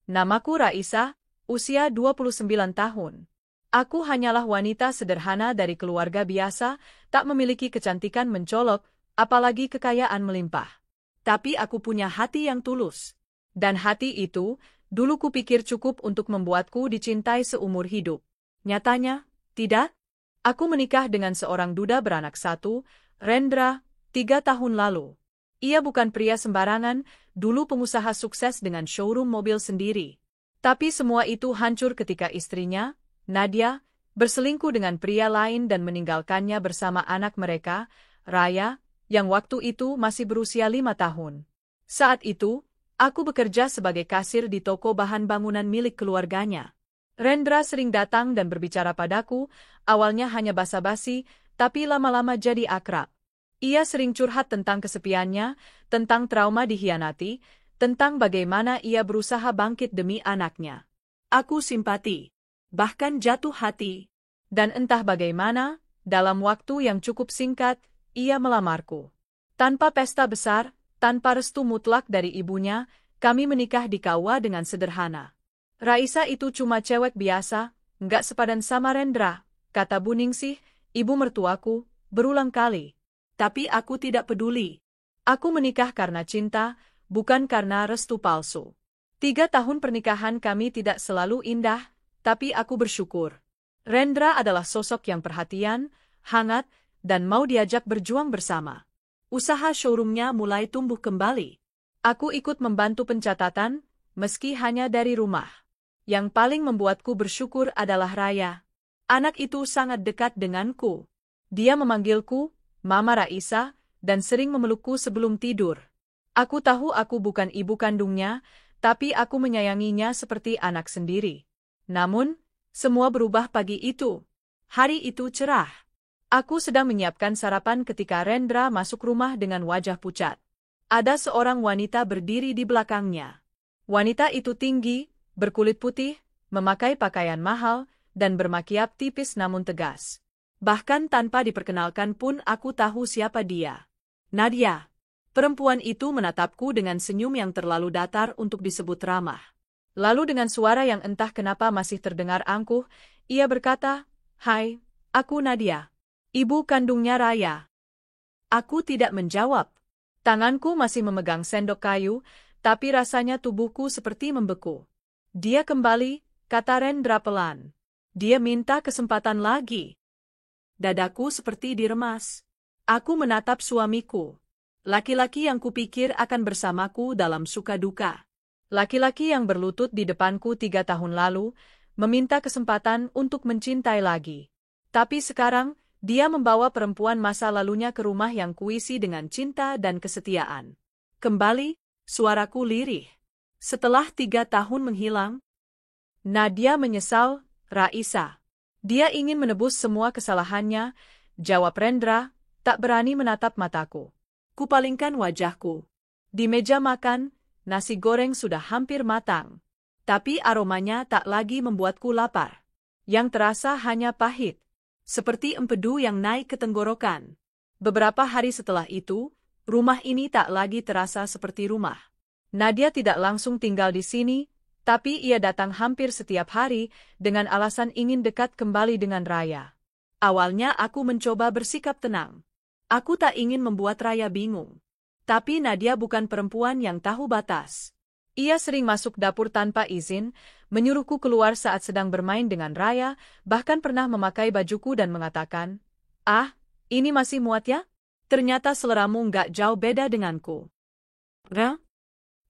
Namaku Raisa, usia 29 tahun. Aku hanyalah wanita sederhana dari keluarga biasa, tak memiliki kecantikan mencolok, apalagi kekayaan melimpah. Tapi aku punya hati yang tulus. Dan hati itu, dulu kupikir cukup untuk membuatku dicintai seumur hidup. Nyatanya, tidak. Aku menikah dengan seorang duda beranak satu, Rendra, 3 tahun lalu. Ia bukan pria sembarangan, dulu pengusaha sukses dengan showroom mobil sendiri. Tapi semua itu hancur ketika istrinya, Nadia, berselingkuh dengan pria lain dan meninggalkannya bersama anak mereka, Raya, yang waktu itu masih berusia 5 tahun. Saat itu, aku bekerja sebagai kasir di toko bahan bangunan milik keluarganya. Rendra sering datang dan berbicara padaku, awalnya hanya basa-basi, tapi lama-lama jadi akrab. Ia sering curhat tentang kesepiannya, tentang trauma dikhianati, tentang bagaimana ia berusaha bangkit demi anaknya. Aku simpati, bahkan jatuh hati. Dan entah bagaimana, dalam waktu yang cukup singkat, ia melamarku. Tanpa pesta besar, tanpa restu mutlak dari ibunya, kami menikah di KUA dengan sederhana. Raisa itu cuma cewek biasa, nggak sepadan sama Rendra, kata Bu Ningsih, ibu mertuaku, berulang kali. Tapi aku tidak peduli. Aku menikah karena cinta, bukan karena restu palsu. 3 tahun pernikahan kami tidak selalu indah, tapi aku bersyukur. Rendra adalah sosok yang perhatian, hangat, dan mau diajak berjuang bersama. Usaha showroomnya mulai tumbuh kembali. Aku ikut membantu pencatatan, meski hanya dari rumah. Yang paling membuatku bersyukur adalah Raya. Anak itu sangat dekat denganku. Dia memanggilku Mama Raisa, dan sering memelukku sebelum tidur. Aku tahu aku bukan ibu kandungnya, tapi aku menyayanginya seperti anak sendiri. Namun, semua berubah pagi itu. Hari itu cerah. Aku sedang menyiapkan sarapan ketika Rendra masuk rumah dengan wajah pucat. Ada seorang wanita berdiri di belakangnya. Wanita itu tinggi, berkulit putih, memakai pakaian mahal, dan bermakiap tipis namun tegas. Bahkan tanpa diperkenalkan pun aku tahu siapa dia. Nadia. Perempuan itu menatapku dengan senyum yang terlalu datar untuk disebut ramah. Lalu dengan suara yang entah kenapa masih terdengar angkuh, ia berkata, "Hai, aku Nadia. Ibu kandungnya Raya." Aku tidak menjawab. Tanganku masih memegang sendok kayu, tapi rasanya tubuhku seperti membeku. Dia kembali, kata Rendra pelan. Dia minta kesempatan lagi. Dadaku seperti diremas. Aku menatap suamiku. Laki-laki yang kupikir akan bersamaku dalam suka duka. Laki-laki yang berlutut di depanku 3 tahun lalu, meminta kesempatan untuk mencintai lagi. Tapi sekarang, dia membawa perempuan masa lalunya ke rumah yang kuisi dengan cinta dan kesetiaan. Kembali, suaraku lirih. Setelah 3 tahun menghilang, Nadia menyesal, Raisa. Dia ingin menebus semua kesalahannya, jawab Rendra, tak berani menatap mataku. Kupalingkan wajahku. Di meja makan, nasi goreng sudah hampir matang. Tapi aromanya tak lagi membuatku lapar. Yang terasa hanya pahit. Seperti empedu yang naik ke tenggorokan. Beberapa hari setelah itu, rumah ini tak lagi terasa seperti rumah. Nadia tidak langsung tinggal di sini, tapi ia datang hampir setiap hari dengan alasan ingin dekat kembali dengan Raya. Awalnya aku mencoba bersikap tenang. Aku tak ingin membuat Raya bingung. Tapi Nadia bukan perempuan yang tahu batas. Ia sering masuk dapur tanpa izin, menyuruhku keluar saat sedang bermain dengan Raya, bahkan pernah memakai bajuku dan mengatakan, "Ah, ini masih muat ya? Ternyata seleramu nggak jauh beda denganku."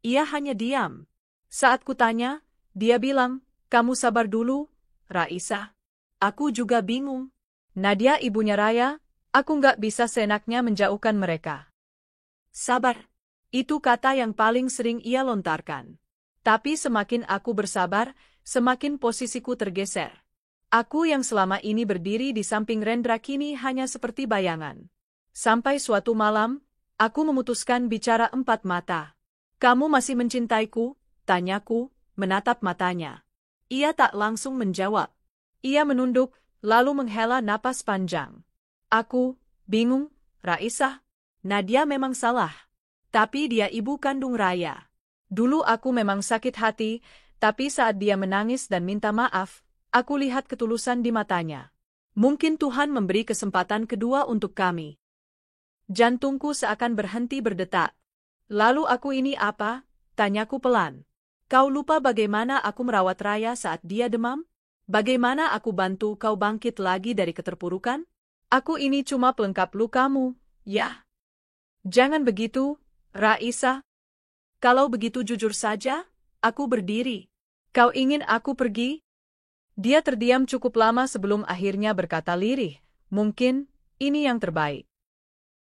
Ia hanya diam. Saat kutanya, dia bilang, "Kamu sabar dulu, Raisa." Aku juga bingung. Nadia ibunya Raya, aku nggak bisa seenaknya menjauhkan mereka. Sabar. Itu kata yang paling sering ia lontarkan. Tapi semakin aku bersabar, semakin posisiku tergeser. Aku yang selama ini berdiri di samping Rendra kini hanya seperti bayangan. Sampai suatu malam, aku memutuskan bicara empat mata. "Kamu masih mencintaiku?" tanyaku, menatap matanya. Ia tak langsung menjawab. Ia menunduk, lalu menghela napas panjang. Aku bingung, Raisa. Nadia memang salah. Tapi dia ibu kandung Raya. Dulu aku memang sakit hati, Tapi saat dia menangis dan minta maaf, aku lihat ketulusan di matanya. Mungkin Tuhan memberi kesempatan kedua untuk kami. Jantungku seakan berhenti berdetak. Lalu aku ini apa? Tanyaku pelan. Kau lupa bagaimana aku merawat Raya saat dia demam? Bagaimana aku bantu kau bangkit lagi dari keterpurukan? Aku ini cuma pelengkap lukamu, ya. Jangan begitu, Raisa. Kalau begitu jujur saja, aku berdiri. Kau ingin aku pergi? Dia terdiam cukup lama sebelum akhirnya berkata lirih, mungkin, ini yang terbaik.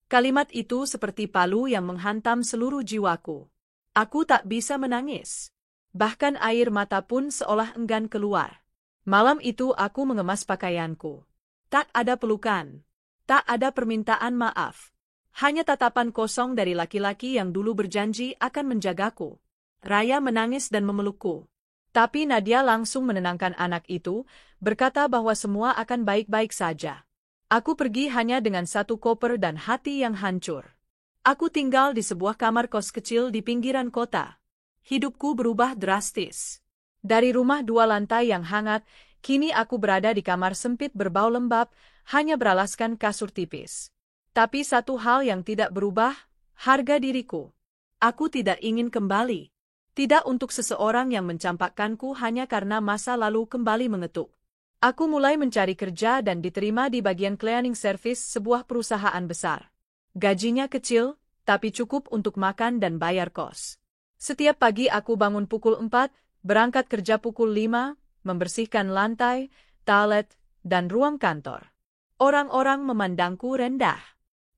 Kalimat itu seperti palu yang menghantam seluruh jiwaku. Aku tak bisa menangis. Bahkan air mata pun seolah enggan keluar. Malam itu aku mengemas pakaianku. Tak ada pelukan. Tak ada permintaan maaf. Hanya tatapan kosong dari laki-laki yang dulu berjanji akan menjagaku. Raya menangis dan memelukku. Tapi Nadia langsung menenangkan anak itu, berkata bahwa semua akan baik-baik saja. Aku pergi hanya dengan satu koper dan hati yang hancur. Aku tinggal di sebuah kamar kos kecil di pinggiran kota. Hidupku berubah drastis. Dari rumah 2 lantai yang hangat, kini aku berada di kamar sempit berbau lembab, hanya beralaskan kasur tipis. Tapi satu hal yang tidak berubah, harga diriku. Aku tidak ingin kembali. Tidak untuk seseorang yang mencampakkanku hanya karena masa lalu kembali mengetuk. Aku mulai mencari kerja dan diterima di bagian cleaning service sebuah perusahaan besar. Gajinya kecil, tapi cukup untuk makan dan bayar kos. Setiap pagi aku bangun pukul 4, berangkat kerja pukul 5, membersihkan lantai, toilet, dan ruang kantor. Orang-orang memandangku rendah.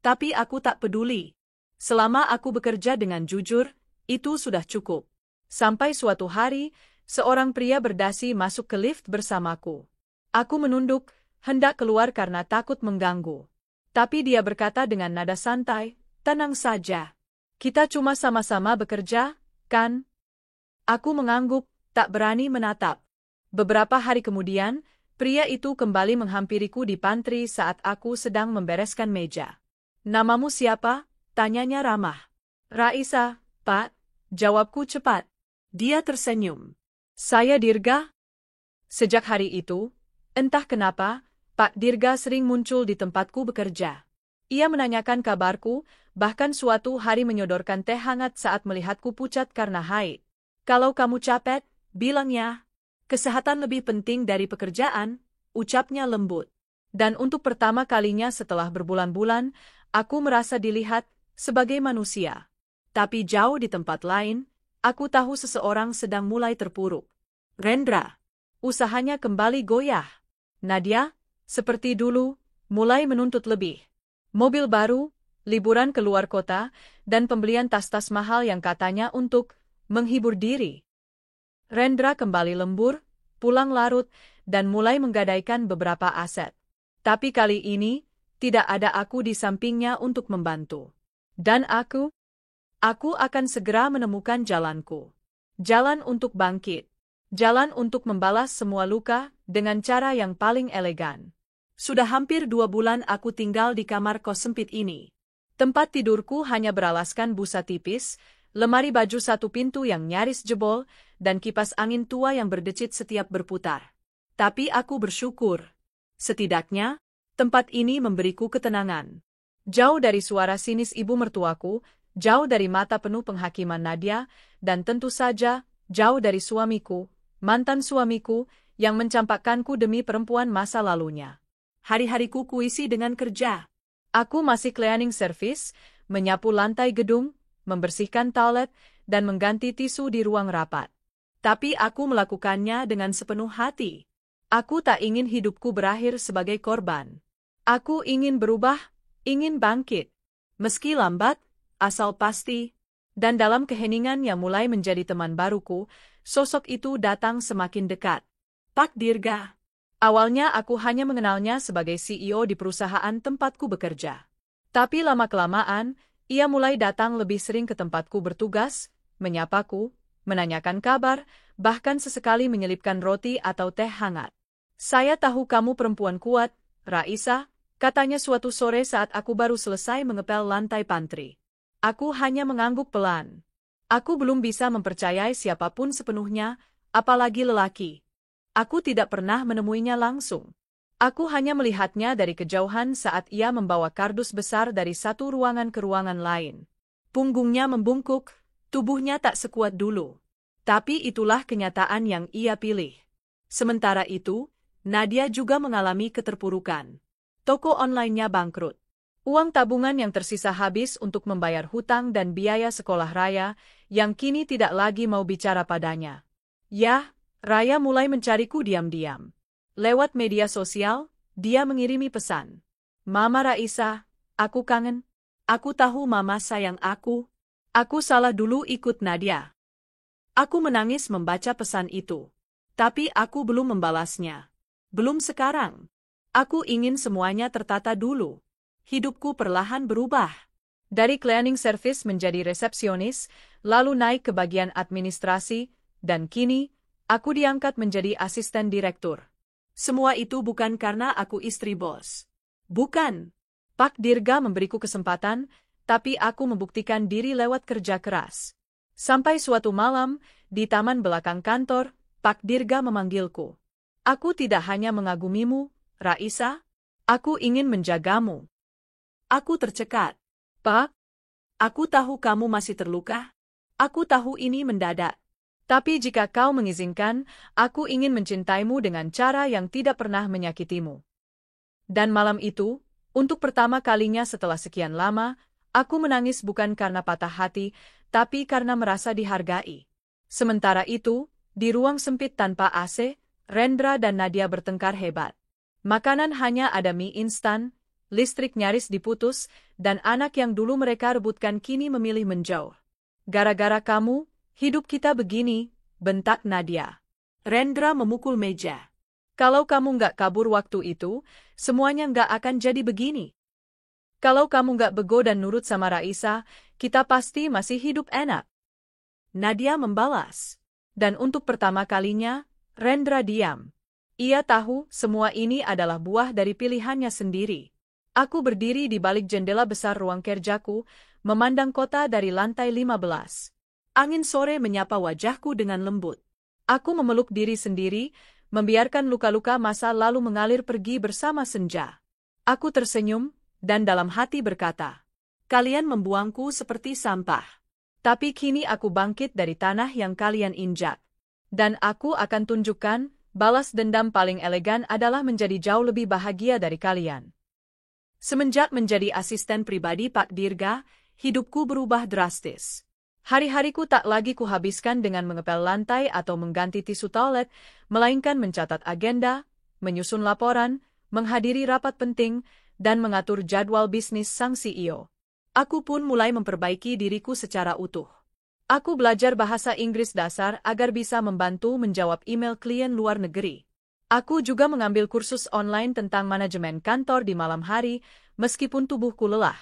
Tapi aku tak peduli. Selama aku bekerja dengan jujur, itu sudah cukup. Sampai suatu hari, seorang pria berdasi masuk ke lift bersamaku. Aku menunduk, hendak keluar karena takut mengganggu. Tapi dia berkata dengan nada santai, tenang saja. Kita cuma sama-sama bekerja, kan? Aku mengangguk, tak berani menatap. Beberapa hari kemudian, pria itu kembali menghampiriku di pantry saat aku sedang membereskan meja. Namamu siapa? Tanyanya ramah. Raisa, Pak. Jawabku cepat. Dia tersenyum. Saya Dirga. Sejak hari itu, entah kenapa, Pak Dirga sering muncul di tempatku bekerja. Ia menanyakan kabarku, bahkan suatu hari menyodorkan teh hangat saat melihatku pucat karena haid. Kalau kamu capek, bilangnya. Kesehatan lebih penting dari pekerjaan, ucapnya lembut. Dan untuk pertama kalinya setelah berbulan-bulan, aku merasa dilihat sebagai manusia. Tapi jauh di tempat lain, aku tahu seseorang sedang mulai terpuruk. Rendra. Usahanya kembali goyah. Nadia, seperti dulu, mulai menuntut lebih. Mobil baru, liburan ke luar kota, dan pembelian tas-tas mahal yang katanya untuk menghibur diri. Rendra kembali lembur, pulang larut, dan mulai menggadaikan beberapa aset. Tapi kali ini, tidak ada aku di sampingnya untuk membantu. Dan aku akan segera menemukan jalanku. Jalan untuk bangkit. Jalan untuk membalas semua luka dengan cara yang paling elegan. Sudah hampir 2 bulan aku tinggal di kamar kos sempit ini. Tempat tidurku hanya beralaskan busa tipis, lemari baju 1 pintu yang nyaris jebol, dan kipas angin tua yang berdecit setiap berputar. Tapi aku bersyukur. Setidaknya, tempat ini memberiku ketenangan. Jauh dari suara sinis ibu mertuaku, jauh dari mata penuh penghakiman Nadia, dan tentu saja, jauh dari suamiku, mantan suamiku, yang mencampakkanku demi perempuan masa lalunya. Hari-hariku kuisi dengan kerja. Aku masih cleaning service, menyapu lantai gedung, membersihkan toilet, dan mengganti tisu di ruang rapat. Tapi aku melakukannya dengan sepenuh hati. Aku tak ingin hidupku berakhir sebagai korban. Aku ingin berubah, ingin bangkit. Meski lambat, asal pasti. Dan dalam keheningan yang mulai menjadi teman baruku, sosok itu datang semakin dekat. Pak Dirga. Awalnya aku hanya mengenalnya sebagai CEO di perusahaan tempatku bekerja. Tapi lama-kelamaan, ia mulai datang lebih sering ke tempatku bertugas, menyapaku, menanyakan kabar, bahkan sesekali menyelipkan roti atau teh hangat. Saya tahu kamu perempuan kuat, Raisa, katanya suatu sore saat aku baru selesai mengepel lantai pantry. Aku hanya mengangguk pelan. Aku belum bisa mempercayai siapapun sepenuhnya, apalagi lelaki. Aku tidak pernah menemuinya langsung. Aku hanya melihatnya dari kejauhan saat ia membawa kardus besar dari satu ruangan ke ruangan lain. Punggungnya membungkuk, tubuhnya tak sekuat dulu. Tapi itulah kenyataan yang ia pilih. Sementara itu, Nadia juga mengalami keterpurukan. Toko online-nya bangkrut. Uang tabungan yang tersisa habis untuk membayar hutang dan biaya sekolah Raya, yang kini tidak lagi mau bicara padanya. Yah, Raya mulai mencariku diam-diam. Lewat media sosial, dia mengirimi pesan. Mama Raisa, aku kangen. Aku tahu Mama sayang aku. Aku salah dulu ikut Nadia. Aku menangis membaca pesan itu. Tapi aku belum membalasnya. Belum sekarang. Aku ingin semuanya tertata dulu. Hidupku perlahan berubah. Dari cleaning service menjadi resepsionis, lalu naik ke bagian administrasi, dan kini, aku diangkat menjadi asisten direktur. Semua itu bukan karena aku istri bos. Bukan. Pak Dirga memberiku kesempatan, tapi aku membuktikan diri lewat kerja keras. Sampai suatu malam, di taman belakang kantor, Pak Dirga memanggilku. Aku tidak hanya mengagumimu, Raisa. Aku ingin menjagamu. Aku tercekat. Pak, aku tahu kamu masih terluka. Aku tahu ini mendadak. Tapi jika kau mengizinkan, aku ingin mencintaimu dengan cara yang tidak pernah menyakitimu. Dan malam itu, untuk pertama kalinya setelah sekian lama, aku menangis bukan karena patah hati, tapi karena merasa dihargai. Sementara itu, di ruang sempit tanpa AC, Rendra dan Nadia bertengkar hebat. Makanan hanya ada mie instan, listrik nyaris diputus, dan anak yang dulu mereka rebutkan kini memilih menjauh. Gara-gara kamu, hidup kita begini, bentak Nadia. Rendra memukul meja. Kalau kamu nggak kabur waktu itu, semuanya nggak akan jadi begini. Kalau kamu nggak bego dan nurut sama Raisa, kita pasti masih hidup enak. Nadia membalas. Dan untuk pertama kalinya, Rendra diam. Ia tahu semua ini adalah buah dari pilihannya sendiri. Aku berdiri di balik jendela besar ruang kerjaku, memandang kota dari lantai 15. Angin sore menyapa wajahku dengan lembut. Aku memeluk diri sendiri, membiarkan luka-luka masa lalu mengalir pergi bersama senja. Aku tersenyum, dan dalam hati berkata, kalian membuangku seperti sampah. Tapi kini aku bangkit dari tanah yang kalian injak. Dan aku akan tunjukkan, balas dendam paling elegan adalah menjadi jauh lebih bahagia dari kalian. Semenjak menjadi asisten pribadi Pak Dirga, hidupku berubah drastis. Hari-hariku tak lagi kuhabiskan dengan mengepel lantai atau mengganti tisu toilet, melainkan mencatat agenda, menyusun laporan, menghadiri rapat penting, dan mengatur jadwal bisnis sang CEO. Aku pun mulai memperbaiki diriku secara utuh. Aku belajar bahasa Inggris dasar agar bisa membantu menjawab email klien luar negeri. Aku juga mengambil kursus online tentang manajemen kantor di malam hari, meskipun tubuhku lelah.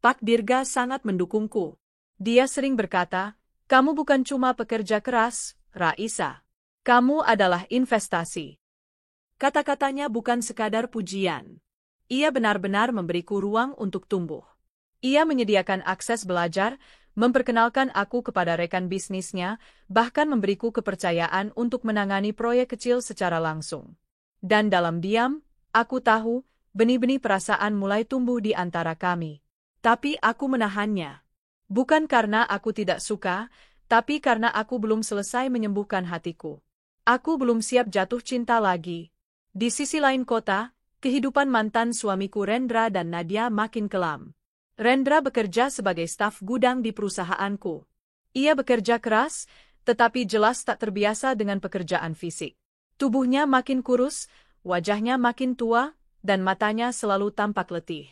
Pak Dirga sangat mendukungku. Dia sering berkata, kamu bukan cuma pekerja keras, Raisa. Kamu adalah investasi. Kata-katanya bukan sekadar pujian. Ia benar-benar memberiku ruang untuk tumbuh. Ia menyediakan akses belajar, memperkenalkan aku kepada rekan bisnisnya, bahkan memberiku kepercayaan untuk menangani proyek kecil secara langsung. Dan dalam diam, aku tahu, benih-benih perasaan mulai tumbuh di antara kami. Tapi aku menahannya. Bukan karena aku tidak suka, tapi karena aku belum selesai menyembuhkan hatiku. Aku belum siap jatuh cinta lagi. Di sisi lain kota, kehidupan mantan suamiku Rendra dan Nadia makin kelam. Rendra bekerja sebagai staf gudang di perusahaanku. Ia bekerja keras, tetapi jelas tak terbiasa dengan pekerjaan fisik. Tubuhnya makin kurus, wajahnya makin tua, dan matanya selalu tampak letih.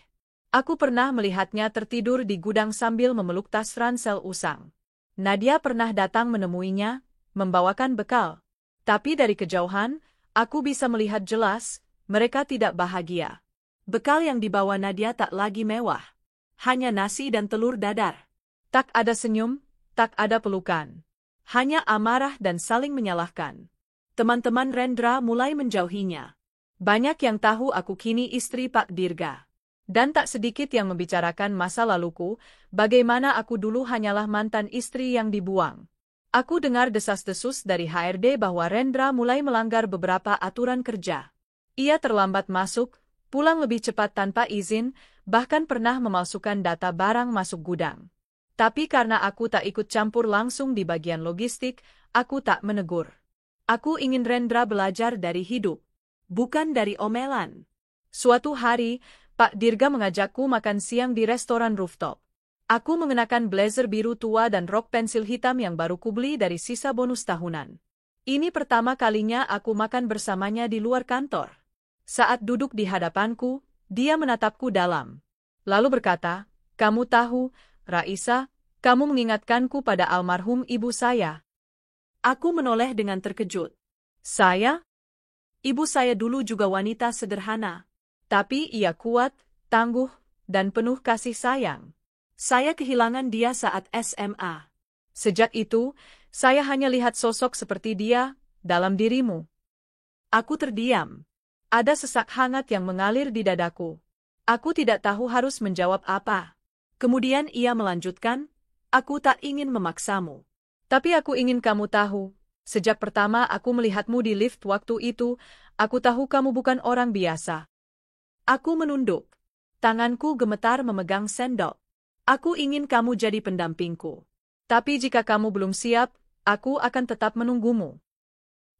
Aku pernah melihatnya tertidur di gudang sambil memeluk tas ransel usang. Nadia pernah datang menemuinya, membawakan bekal. Tapi dari kejauhan, aku bisa melihat jelas, mereka tidak bahagia. Bekal yang dibawa Nadia tak lagi mewah. Hanya nasi dan telur dadar. Tak ada senyum, tak ada pelukan. Hanya amarah dan saling menyalahkan. Teman-teman Rendra mulai menjauhinya. Banyak yang tahu aku kini istri Pak Dirga. Dan tak sedikit yang membicarakan masa laluku, bagaimana aku dulu hanyalah mantan istri yang dibuang. Aku dengar desas-desus dari HRD bahwa Rendra mulai melanggar beberapa aturan kerja. Ia terlambat masuk, pulang lebih cepat tanpa izin, bahkan pernah memalsukan data barang masuk gudang. Tapi karena aku tak ikut campur langsung di bagian logistik, aku tak menegur. Aku ingin Rendra belajar dari hidup, bukan dari omelan. Suatu hari, Pak Dirga mengajakku makan siang di restoran rooftop. Aku mengenakan blazer biru tua dan rok pensil hitam yang baru kubeli dari sisa bonus tahunan. Ini pertama kalinya aku makan bersamanya di luar kantor. Saat duduk di hadapanku, dia menatapku dalam. Lalu berkata, "Kamu tahu, Raisa, kamu mengingatkanku pada almarhum ibu saya." Aku menoleh dengan terkejut. "Saya? Ibu saya dulu juga wanita sederhana. Tapi ia kuat, tangguh, dan penuh kasih sayang. Saya kehilangan dia saat SMA. Sejak itu, saya hanya lihat sosok seperti dia dalam dirimu." Aku terdiam. Ada sesak hangat yang mengalir di dadaku. Aku tidak tahu harus menjawab apa. Kemudian ia melanjutkan, "Aku tak ingin memaksamu. Tapi aku ingin kamu tahu, sejak pertama aku melihatmu di lift waktu itu, aku tahu kamu bukan orang biasa." Aku menunduk. Tanganku gemetar memegang sendok. "Aku ingin kamu jadi pendampingku. Tapi jika kamu belum siap, aku akan tetap menunggumu."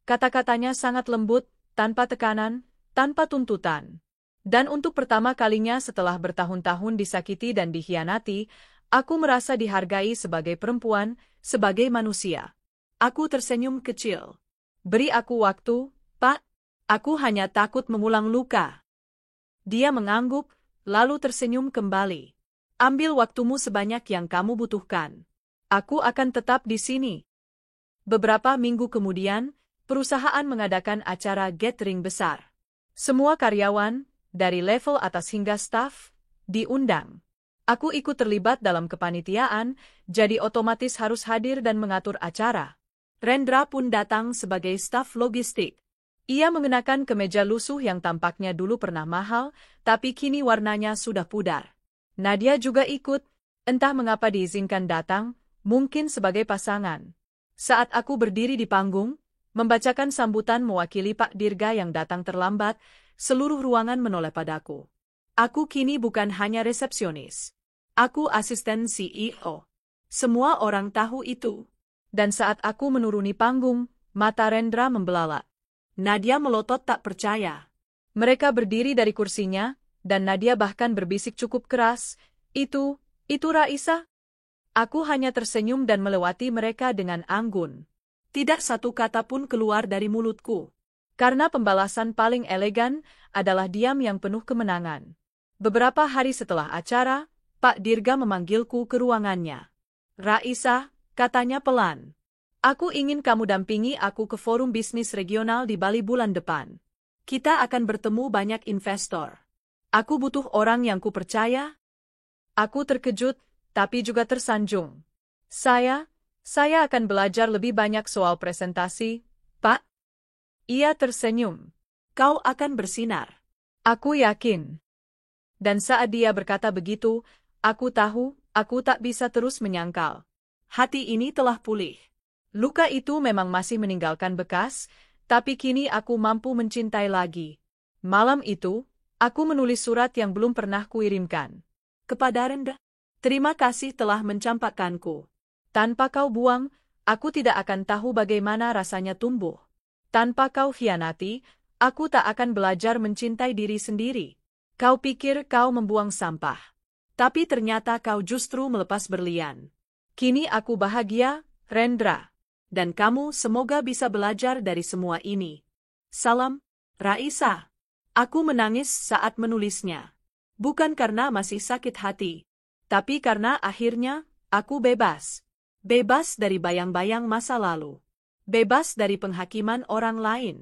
Kata-katanya sangat lembut, tanpa tekanan, tanpa tuntutan. Dan untuk pertama kalinya setelah bertahun-tahun disakiti dan dikhianati, aku merasa dihargai sebagai perempuan, sebagai manusia. Aku tersenyum kecil. "Beri aku waktu, Pak. Aku hanya takut mengulang luka." Dia mengangguk, lalu tersenyum kembali. "Ambil waktumu sebanyak yang kamu butuhkan. Aku akan tetap di sini." Beberapa minggu kemudian, perusahaan mengadakan acara gathering besar. Semua karyawan, dari level atas hingga staf, diundang. Aku ikut terlibat dalam kepanitiaan, jadi otomatis harus hadir dan mengatur acara. Rendra pun datang sebagai staf logistik. Ia mengenakan kemeja lusuh yang tampaknya dulu pernah mahal, tapi kini warnanya sudah pudar. Nadia juga ikut, entah mengapa diizinkan datang, mungkin sebagai pasangan. Saat aku berdiri di panggung, membacakan sambutan mewakili Pak Dirga yang datang terlambat, seluruh ruangan menoleh padaku. Aku kini bukan hanya resepsionis. Aku asisten CEO. Semua orang tahu itu. Dan saat aku menuruni panggung, mata Rendra membelalak. Nadia melotot tak percaya. Mereka berdiri dari kursinya, dan Nadia bahkan berbisik cukup keras, itu Raisa?" Aku hanya tersenyum dan melewati mereka dengan anggun. Tidak satu kata pun keluar dari mulutku. Karena pembalasan paling elegan adalah diam yang penuh kemenangan. Beberapa hari setelah acara, Pak Dirga memanggilku ke ruangannya. "Raisa," katanya pelan. "Aku ingin kamu dampingi aku ke forum bisnis regional di Bali bulan depan. Kita akan bertemu banyak investor. Aku butuh orang yang kupercaya." Aku terkejut, tapi juga tersanjung. Saya akan belajar lebih banyak soal presentasi, Pak." Ia tersenyum. "Kau akan bersinar. Aku yakin." Dan saat dia berkata begitu, aku tahu, aku tak bisa terus menyangkal. Hati ini telah pulih. Luka itu memang masih meninggalkan bekas, tapi kini aku mampu mencintai lagi. Malam itu, aku menulis surat yang belum pernah kuirimkan. Kepada Rendra, "Terima kasih telah mencampakkanku. Tanpa kau buang, aku tidak akan tahu bagaimana rasanya tumbuh. Tanpa kau khianati, aku tak akan belajar mencintai diri sendiri. Kau pikir kau membuang sampah. Tapi ternyata kau justru melepas berlian. Kini aku bahagia, Rendra. Dan kamu semoga bisa belajar dari semua ini. Salam, Raisa." Aku menangis saat menulisnya. Bukan karena masih sakit hati, tapi karena akhirnya aku bebas. Bebas dari bayang-bayang masa lalu. Bebas dari penghakiman orang lain.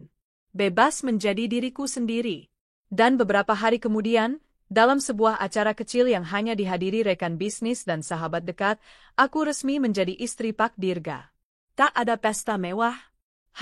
Bebas menjadi diriku sendiri. Dan beberapa hari kemudian, dalam sebuah acara kecil yang hanya dihadiri rekan bisnis dan sahabat dekat, aku resmi menjadi istri Pak Dirga. Tak ada pesta mewah,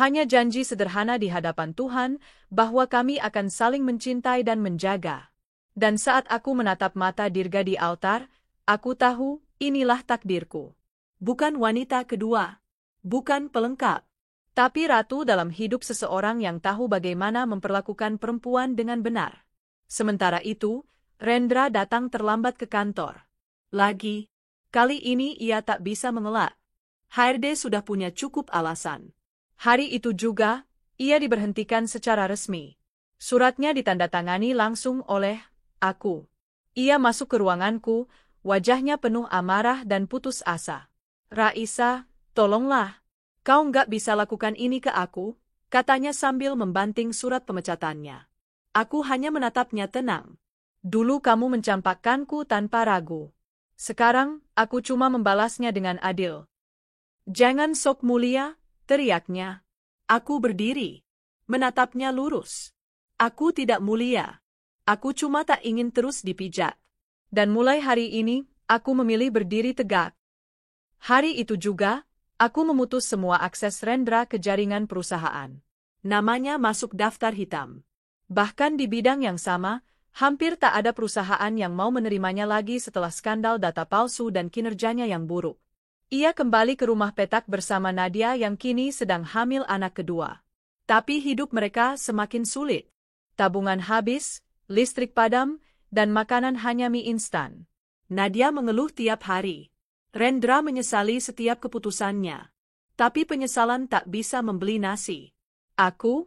hanya janji sederhana di hadapan Tuhan bahwa kami akan saling mencintai dan menjaga. Dan saat aku menatap mata Dirga di altar, aku tahu inilah takdirku. Bukan wanita kedua, bukan pelengkap. Tapi ratu dalam hidup seseorang yang tahu bagaimana memperlakukan perempuan dengan benar. Sementara itu, Rendra datang terlambat ke kantor. Lagi, kali ini ia tak bisa mengelak. HRD sudah punya cukup alasan. Hari itu juga, ia diberhentikan secara resmi. Suratnya ditandatangani langsung oleh aku. Ia masuk ke ruanganku, wajahnya penuh amarah dan putus asa. Raisa, tolonglah. Kau nggak bisa lakukan ini ke aku, katanya sambil membanting surat pemecatannya. Aku hanya menatapnya tenang. Dulu kamu mencampakkanku tanpa ragu. Sekarang, aku cuma membalasnya dengan adil. Jangan sok mulia, teriaknya. Aku berdiri. Menatapnya lurus. Aku tidak mulia. Aku cuma tak ingin terus dipijat. Dan mulai hari ini, aku memilih berdiri tegak. Hari itu juga, aku memutus semua akses Rendra ke jaringan perusahaan. Namanya masuk daftar hitam. Bahkan di bidang yang sama, hampir tak ada perusahaan yang mau menerimanya lagi setelah skandal data palsu dan kinerjanya yang buruk. Ia kembali ke rumah petak bersama Nadia yang kini sedang hamil anak kedua. Tapi hidup mereka semakin sulit. Tabungan habis, listrik padam, dan makanan hanya mie instan. Nadia mengeluh tiap hari. Rendra menyesali setiap keputusannya. Tapi penyesalan tak bisa membeli nasi. Aku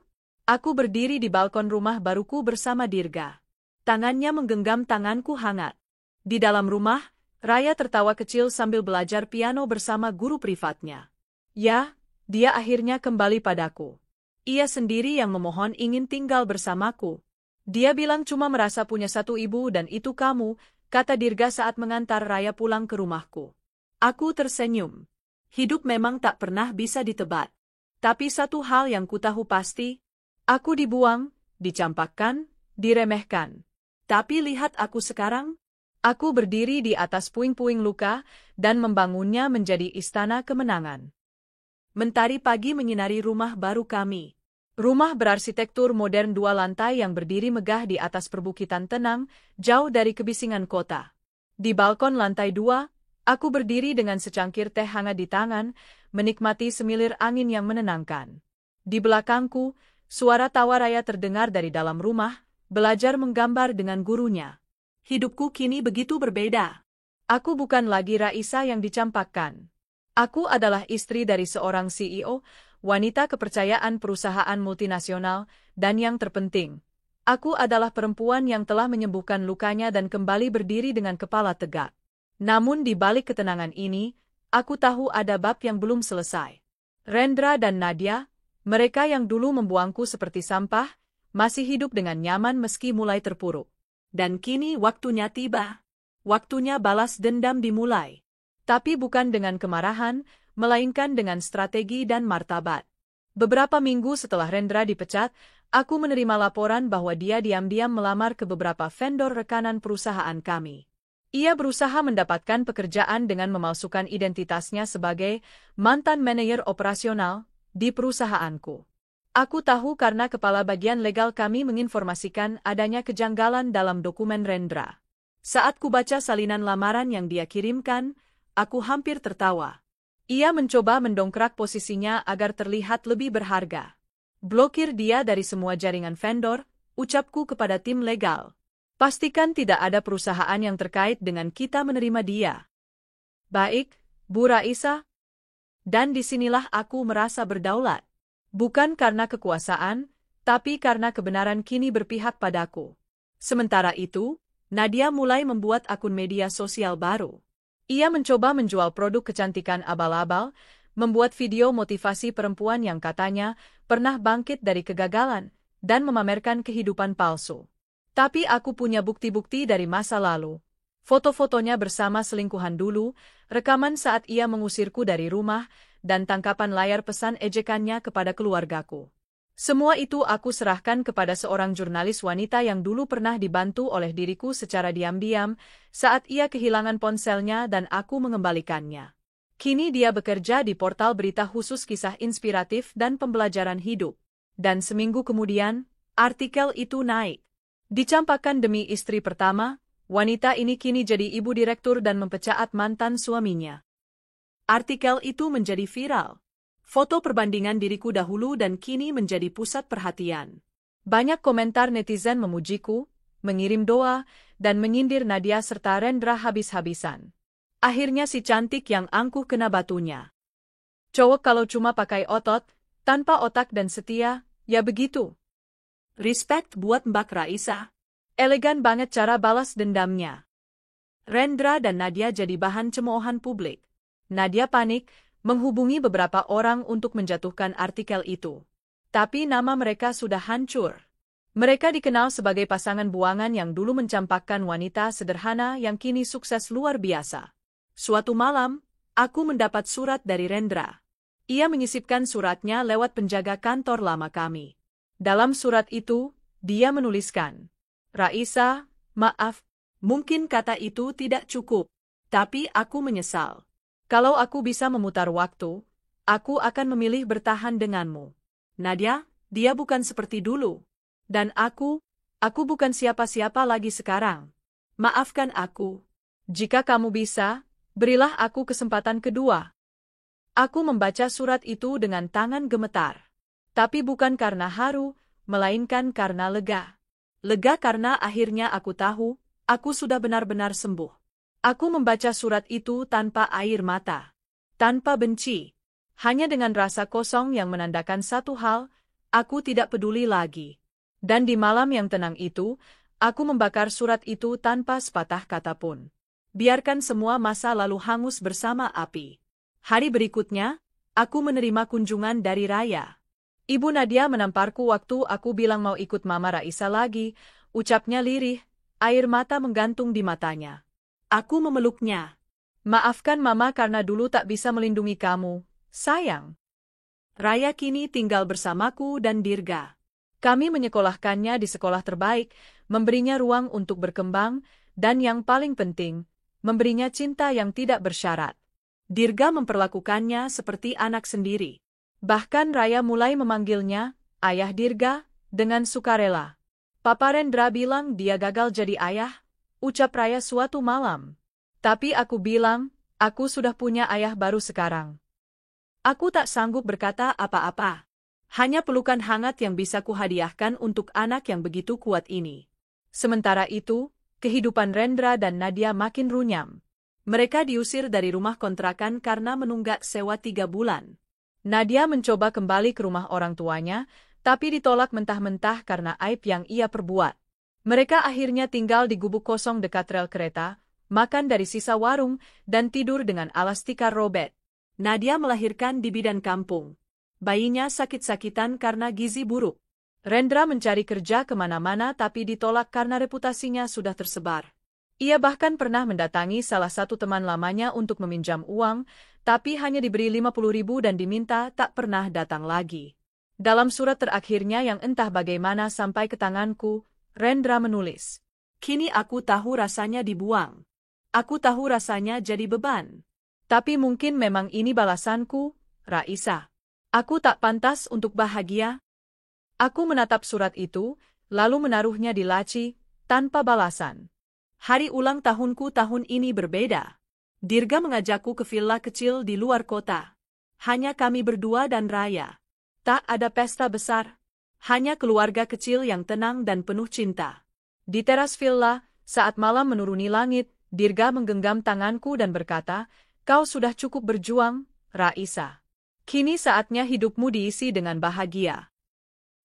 berdiri di balkon rumah baruku bersama Dirga. Tangannya menggenggam tanganku hangat. Di dalam rumah, Raya tertawa kecil sambil belajar piano bersama guru privatnya. Ya, dia akhirnya kembali padaku. Ia sendiri yang memohon ingin tinggal bersamaku. Dia bilang cuma merasa punya satu ibu dan itu kamu, kata Dirga saat mengantar Raya pulang ke rumahku. Aku tersenyum. Hidup memang tak pernah bisa ditebak. Tapi satu hal yang kutahu pasti, aku dibuang, dicampakkan, diremehkan. Tapi lihat aku sekarang. Aku berdiri di atas puing-puing luka dan membangunnya menjadi istana kemenangan. Mentari pagi menyinari rumah baru kami. Rumah berarsitektur modern 2 lantai yang berdiri megah di atas perbukitan tenang, jauh dari kebisingan kota. Di balkon lantai 2, aku berdiri dengan secangkir teh hangat di tangan, menikmati semilir angin yang menenangkan. Di belakangku, suara tawa Raya terdengar dari dalam rumah, belajar menggambar dengan gurunya. Hidupku kini begitu berbeda. Aku bukan lagi Raisa yang dicampakkan. Aku adalah istri dari seorang CEO, wanita kepercayaan perusahaan multinasional, dan yang terpenting, aku adalah perempuan yang telah menyembuhkan lukanya dan kembali berdiri dengan kepala tegak. Namun di balik ketenangan ini, aku tahu ada bab yang belum selesai. Rendra dan Nadia, mereka yang dulu membuangku seperti sampah, masih hidup dengan nyaman meski mulai terpuruk. Dan kini waktunya tiba. Waktunya balas dendam dimulai. Tapi bukan dengan kemarahan, melainkan dengan strategi dan martabat. Beberapa minggu setelah Rendra dipecat, aku menerima laporan bahwa dia diam-diam melamar ke beberapa vendor rekanan perusahaan kami. Ia berusaha mendapatkan pekerjaan dengan memalsukan identitasnya sebagai mantan manajer operasional di perusahaanku. Aku tahu karena kepala bagian legal kami menginformasikan adanya kejanggalan dalam dokumen Rendra. Saat kubaca salinan lamaran yang dia kirimkan, aku hampir tertawa. Ia mencoba mendongkrak posisinya agar terlihat lebih berharga. Blokir dia dari semua jaringan vendor, ucapku kepada tim legal. Pastikan tidak ada perusahaan yang terkait dengan kita menerima dia. Baik, Bu Raisa. Dan disinilah aku merasa berdaulat. Bukan karena kekuasaan, tapi karena kebenaran kini berpihak padaku. Sementara itu, Nadia mulai membuat akun media sosial baru. Ia mencoba menjual produk kecantikan abal-abal, membuat video motivasi perempuan yang katanya pernah bangkit dari kegagalan, dan memamerkan kehidupan palsu. Tapi aku punya bukti-bukti dari masa lalu. Foto-fotonya bersama selingkuhan dulu, rekaman saat ia mengusirku dari rumah, dan tangkapan layar pesan ejekannya kepada keluargaku. Semua itu aku serahkan kepada seorang jurnalis wanita yang dulu pernah dibantu oleh diriku secara diam-diam saat ia kehilangan ponselnya dan aku mengembalikannya. Kini dia bekerja di portal berita khusus kisah inspiratif dan pembelajaran hidup. Dan seminggu kemudian, artikel itu naik. Dicampakkan demi istri pertama, wanita ini kini jadi ibu direktur dan mempecaat mantan suaminya. Artikel itu menjadi viral. Foto perbandingan diriku dahulu dan kini menjadi pusat perhatian. Banyak komentar netizen memujiku, mengirim doa, dan menyindir Nadia serta Rendra habis-habisan. Akhirnya si cantik yang angkuh kena batunya. Cowok kalau cuma pakai otot, tanpa otak dan setia, ya begitu. Respect buat Mbak Raisa. Elegan banget cara balas dendamnya. Rendra dan Nadia jadi bahan cemoohan publik. Nadia panik, menghubungi beberapa orang untuk menjatuhkan artikel itu. Tapi nama mereka sudah hancur. Mereka dikenal sebagai pasangan buangan yang dulu mencampakkan wanita sederhana yang kini sukses luar biasa. Suatu malam, aku mendapat surat dari Rendra. Ia menyisipkan suratnya lewat penjaga kantor lama kami. Dalam surat itu, dia menuliskan, "Raisa, maaf, mungkin kata itu tidak cukup, tapi aku menyesal. Kalau aku bisa memutar waktu, aku akan memilih bertahan denganmu. Nadia, dia bukan seperti dulu. Dan aku bukan siapa-siapa lagi sekarang. Maafkan aku. Jika kamu bisa, berilah aku kesempatan kedua." Aku membaca surat itu dengan tangan gemetar. Tapi bukan karena haru, melainkan karena lega. Lega karena akhirnya aku tahu, aku sudah benar-benar sembuh. Aku membaca surat itu tanpa air mata. Tanpa benci. Hanya dengan rasa kosong yang menandakan satu hal, aku tidak peduli lagi. Dan di malam yang tenang itu, aku membakar surat itu tanpa sepatah kata pun. Biarkan semua masa lalu hangus bersama api. Hari berikutnya, aku menerima kunjungan dari Raya. Ibu Nadia menamparku waktu aku bilang mau ikut Mama Raisa lagi, ucapnya lirih, air mata menggantung di matanya. Aku memeluknya. "Maafkan Mama karena dulu tak bisa melindungi kamu, sayang." Raya kini tinggal bersamaku dan Dirga. Kami menyekolahkannya di sekolah terbaik, memberinya ruang untuk berkembang, dan yang paling penting, memberinya cinta yang tidak bersyarat. Dirga memperlakukannya seperti anak sendiri. Bahkan Raya mulai memanggilnya, "Ayah Dirga," dengan sukarela. "Papa Rendra bilang dia gagal jadi ayah," ucap Raya suatu malam. Tapi aku bilang, aku sudah punya ayah baru sekarang. Aku tak sanggup berkata apa-apa. Hanya pelukan hangat yang bisa kuhadiahkan untuk anak yang begitu kuat ini. Sementara itu, kehidupan Rendra dan Nadia makin runyam. Mereka diusir dari rumah kontrakan karena menunggak sewa 3 bulan. Nadia mencoba kembali ke rumah orang tuanya, tapi ditolak mentah-mentah karena aib yang ia perbuat. Mereka akhirnya tinggal di gubuk kosong dekat rel kereta, makan dari sisa warung, dan tidur dengan alas tikar robek. Nadia melahirkan di bidan kampung. Bayinya sakit-sakitan karena gizi buruk. Rendra mencari kerja kemana-mana tapi ditolak karena reputasinya sudah tersebar. Ia bahkan pernah mendatangi salah satu teman lamanya untuk meminjam uang, tapi hanya diberi 50.000 dan diminta tak pernah datang lagi. Dalam surat terakhirnya yang entah bagaimana sampai ke tanganku, Rendra menulis, "Kini aku tahu rasanya dibuang. Aku tahu rasanya jadi beban. Tapi mungkin memang ini balasanku, Raisa. Aku tak pantas untuk bahagia." Aku menatap surat itu, lalu menaruhnya di laci, tanpa balasan. Hari ulang tahunku tahun ini berbeda. Dirga mengajakku ke villa kecil di luar kota. Hanya kami berdua dan Raya. Tak ada pesta besar. Hanya keluarga kecil yang tenang dan penuh cinta. Di teras villa, saat malam menuruni langit, Dirga menggenggam tanganku dan berkata, "Kau sudah cukup berjuang, Raisa. Kini saatnya hidupmu diisi dengan bahagia."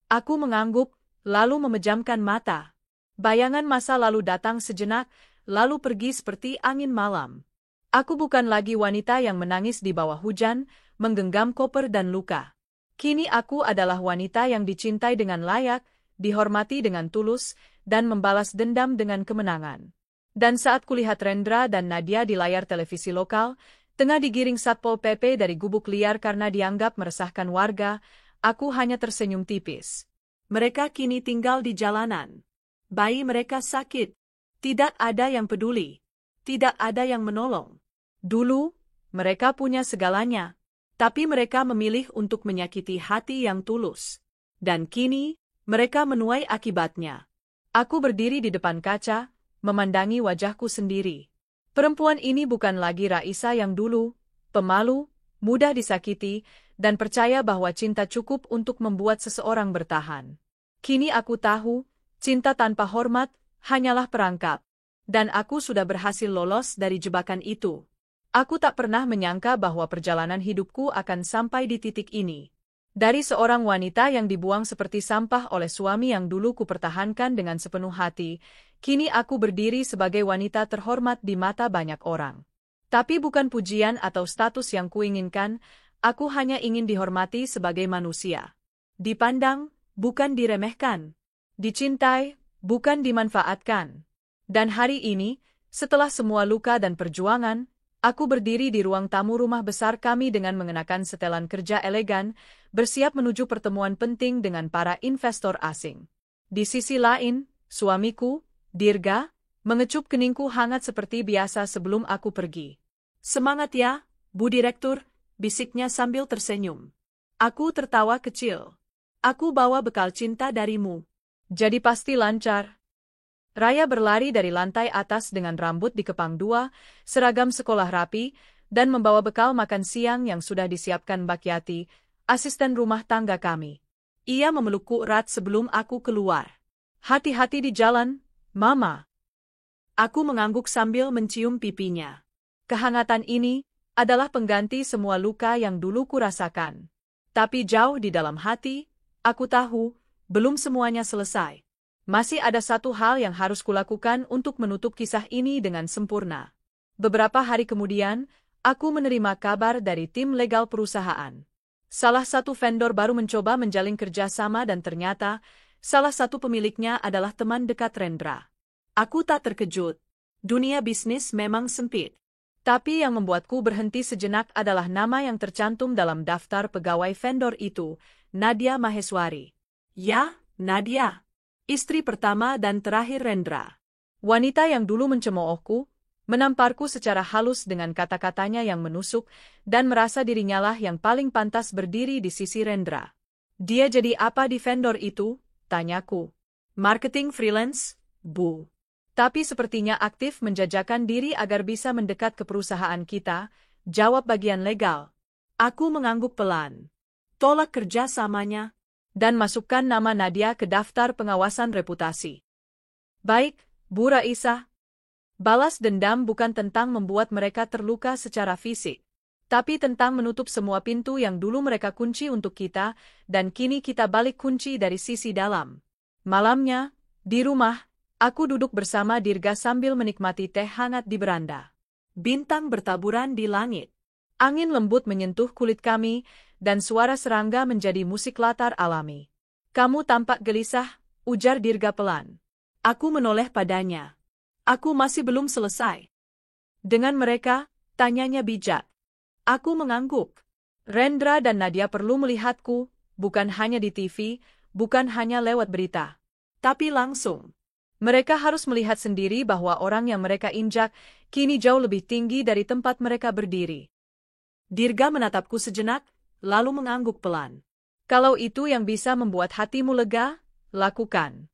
Aku mengangguk, lalu memejamkan mata. Bayangan masa lalu datang sejenak, lalu pergi seperti angin malam. Aku bukan lagi wanita yang menangis di bawah hujan, menggenggam koper dan luka. Kini aku adalah wanita yang dicintai dengan layak, dihormati dengan tulus, dan membalas dendam dengan kemenangan. Dan saat kulihat Rendra dan Nadia di layar televisi lokal, tengah digiring Satpol PP dari gubuk liar karena dianggap meresahkan warga, aku hanya tersenyum tipis. Mereka kini tinggal di jalanan. Bayi mereka sakit. Tidak ada yang peduli. Tidak ada yang menolong. Dulu, mereka punya segalanya. Tapi mereka memilih untuk menyakiti hati yang tulus. Dan kini, mereka menuai akibatnya. Aku berdiri di depan kaca, memandangi wajahku sendiri. Perempuan ini bukan lagi Raisa yang dulu, pemalu, mudah disakiti, dan percaya bahwa cinta cukup untuk membuat seseorang bertahan. Kini aku tahu, cinta tanpa hormat hanyalah perangkap. Dan aku sudah berhasil lolos dari jebakan itu. Aku tak pernah menyangka bahwa perjalanan hidupku akan sampai di titik ini. Dari seorang wanita yang dibuang seperti sampah oleh suami yang dulu kupertahankan dengan sepenuh hati, kini aku berdiri sebagai wanita terhormat di mata banyak orang. Tapi bukan pujian atau status yang kuinginkan, aku hanya ingin dihormati sebagai manusia. Dipandang, bukan diremehkan. Dicintai, bukan dimanfaatkan. Dan hari ini, setelah semua luka dan perjuangan, aku berdiri di ruang tamu rumah besar kami dengan mengenakan setelan kerja elegan, bersiap menuju pertemuan penting dengan para investor asing. Di sisi lain, suamiku, Dirga, mengecup keningku hangat seperti biasa sebelum aku pergi. "Semangat ya, Bu Direktur," bisiknya sambil tersenyum. Aku tertawa kecil. "Aku bawa bekal cinta darimu. Jadi pasti lancar." Raya berlari dari lantai atas dengan rambut dikepang dua, seragam sekolah rapi, dan membawa bekal makan siang yang sudah disiapkan Mbak Yati, asisten rumah tangga kami. Ia memelukku erat sebelum aku keluar. "Hati-hati di jalan, Mama." Aku mengangguk sambil mencium pipinya. Kehangatan ini adalah pengganti semua luka yang dulu kurasakan. Tapi jauh di dalam hati, aku tahu, belum semuanya selesai. Masih ada satu hal yang harus kulakukan untuk menutup kisah ini dengan sempurna. Beberapa hari kemudian, aku menerima kabar dari tim legal perusahaan. Salah satu vendor baru mencoba menjalin kerjasama dan ternyata, salah satu pemiliknya adalah teman dekat Rendra. Aku tak terkejut. Dunia bisnis memang sempit. Tapi yang membuatku berhenti sejenak adalah nama yang tercantum dalam daftar pegawai vendor itu, Nadia Maheswari. Ya, Nadia. Istri pertama dan terakhir Rendra. Wanita yang dulu mencemoohku, menamparku secara halus dengan kata-katanya yang menusuk, dan merasa dirinya lah yang paling pantas berdiri di sisi Rendra. "Dia jadi apa di vendor itu?" tanyaku. "Marketing freelance, Bu. Tapi sepertinya aktif menjajakan diri agar bisa mendekat ke perusahaan kita," jawab bagian legal. Aku mengangguk pelan. "Tolak kerjasamanya dan masukkan nama Nadia ke daftar pengawasan reputasi." "Baik, Bu Raisa." Balas dendam bukan tentang membuat mereka terluka secara fisik, tapi tentang menutup semua pintu yang dulu mereka kunci untuk kita, dan kini kita balik kunci dari sisi dalam. Malamnya, di rumah, aku duduk bersama Dirga sambil menikmati teh hangat di beranda. Bintang bertaburan di langit. Angin lembut menyentuh kulit kami, dan suara serangga menjadi musik latar alami. "Kamu tampak gelisah," ujar Dirga pelan. Aku menoleh padanya. "Aku masih belum selesai." "Dengan mereka?" tanyanya bijak. Aku mengangguk. "Rendra dan Nadia perlu melihatku, bukan hanya di TV, bukan hanya lewat berita, tapi langsung. Mereka harus melihat sendiri bahwa orang yang mereka injak kini jauh lebih tinggi dari tempat mereka berdiri." Dirga menatapku sejenak, lalu mengangguk pelan. "Kalau itu yang bisa membuat hatimu lega, lakukan."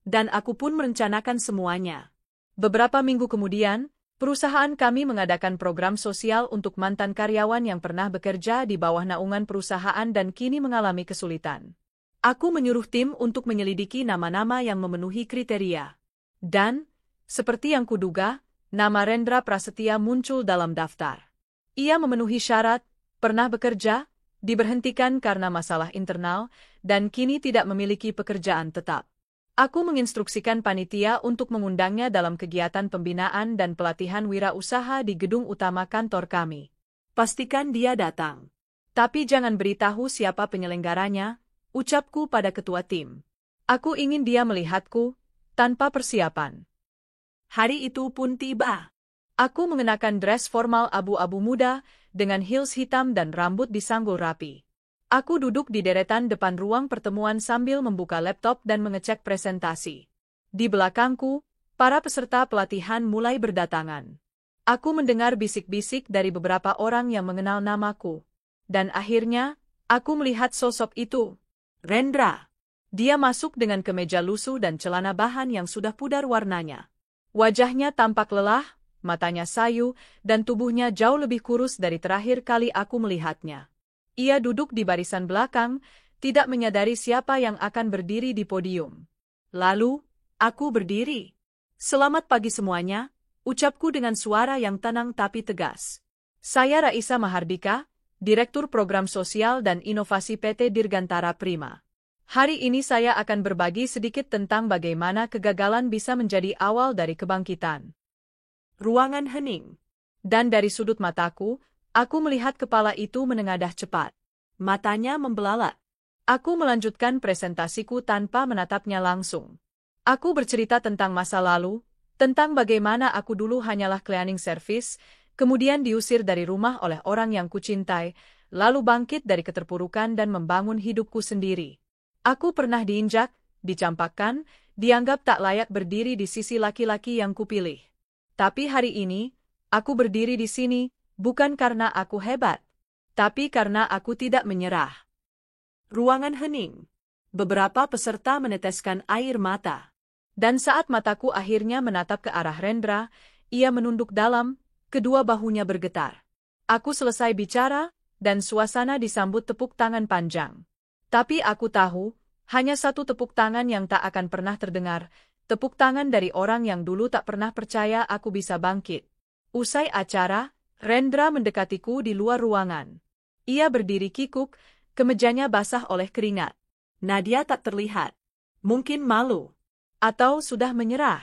Dan aku pun merencanakan semuanya. Beberapa minggu kemudian, perusahaan kami mengadakan program sosial untuk mantan karyawan yang pernah bekerja di bawah naungan perusahaan dan kini mengalami kesulitan. Aku menyuruh tim untuk menyelidiki nama-nama yang memenuhi kriteria. Dan, seperti yang kuduga, nama Rendra Prasetya muncul dalam daftar. Ia memenuhi syarat, pernah bekerja, diberhentikan karena masalah internal, dan kini tidak memiliki pekerjaan tetap. Aku menginstruksikan panitia untuk mengundangnya dalam kegiatan pembinaan dan pelatihan wirausaha di gedung utama kantor kami. "Pastikan dia datang. Tapi jangan beritahu siapa penyelenggaranya," ucapku pada ketua tim. "Aku ingin dia melihatku, tanpa persiapan." Hari itu pun tiba. Aku mengenakan dress formal abu-abu muda, dengan heels hitam dan rambut disanggul rapi. Aku duduk di deretan depan ruang pertemuan sambil membuka laptop dan mengecek presentasi. Di belakangku, para peserta pelatihan mulai berdatangan. Aku mendengar bisik-bisik dari beberapa orang yang mengenal namaku. Dan akhirnya, aku melihat sosok itu. Rendra. Dia masuk dengan kemeja lusuh dan celana bahan yang sudah pudar warnanya. Wajahnya tampak lelah, matanya sayu, dan tubuhnya jauh lebih kurus dari terakhir kali aku melihatnya. Ia duduk di barisan belakang, tidak menyadari siapa yang akan berdiri di podium. Lalu, aku berdiri. Selamat pagi semuanya, ucapku dengan suara yang tenang tapi tegas. Saya Raisa Mahardika, Direktur Program Sosial dan Inovasi PT Dirgantara Prima. Hari ini saya akan berbagi sedikit tentang bagaimana kegagalan bisa menjadi awal dari kebangkitan. Ruangan hening. Dan dari sudut mataku, aku melihat kepala itu menengadah cepat. Matanya membelalak. Aku melanjutkan presentasiku tanpa menatapnya langsung. Aku bercerita tentang masa lalu, tentang bagaimana aku dulu hanyalah cleaning service, kemudian diusir dari rumah oleh orang yang kucintai, lalu bangkit dari keterpurukan dan membangun hidupku sendiri. Aku pernah diinjak, dicampakkan, dianggap tak layak berdiri di sisi laki-laki yang kupilih. Tapi hari ini, aku berdiri di sini, bukan karena aku hebat, tapi karena aku tidak menyerah. Ruangan hening. Beberapa peserta meneteskan air mata. Dan saat mataku akhirnya menatap ke arah Rendra, ia menunduk dalam, kedua bahunya bergetar. Aku selesai bicara, dan suasana disambut tepuk tangan panjang. Tapi aku tahu, hanya satu tepuk tangan yang tak akan pernah terdengar, tepuk tangan dari orang yang dulu tak pernah percaya aku bisa bangkit. Usai acara, Rendra mendekatiku di luar ruangan. Ia berdiri kikuk, kemejanya basah oleh keringat. Nadia tak terlihat. Mungkin malu. Atau sudah menyerah.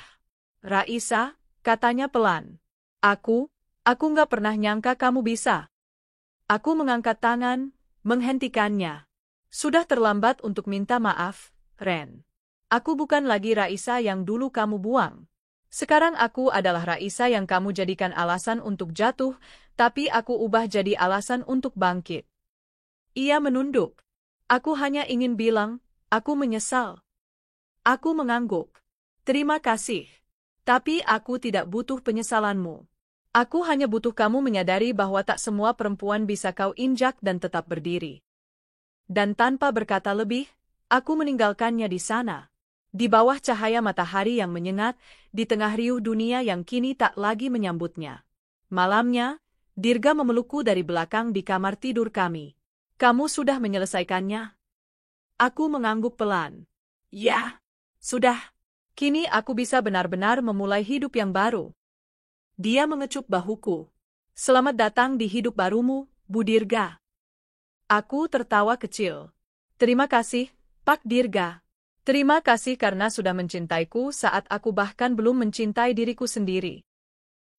Raisa, katanya pelan. Aku nggak pernah nyangka kamu bisa. Aku mengangkat tangan, menghentikannya. Sudah terlambat untuk minta maaf, Ren. Aku bukan lagi Raisa yang dulu kamu buang. Sekarang aku adalah Raisa yang kamu jadikan alasan untuk jatuh, tapi aku ubah jadi alasan untuk bangkit. Ia menunduk. Aku hanya ingin bilang, aku menyesal. Aku mengangguk. Terima kasih. Tapi aku tidak butuh penyesalanmu. Aku hanya butuh kamu menyadari bahwa tak semua perempuan bisa kau injak dan tetap berdiri. Dan tanpa berkata lebih, aku meninggalkannya di sana. Di bawah cahaya matahari yang menyengat, di tengah riuh dunia yang kini tak lagi menyambutnya. Malamnya, Dirga memelukku dari belakang di kamar tidur kami. Kamu sudah menyelesaikannya? Aku mengangguk pelan. Ya, sudah. Kini aku bisa benar-benar memulai hidup yang baru. Dia mengecup bahuku. Selamat datang di hidup barumu, Bu Dirga. Aku tertawa kecil. Terima kasih, Pak Dirga. Terima kasih karena sudah mencintaiku saat aku bahkan belum mencintai diriku sendiri.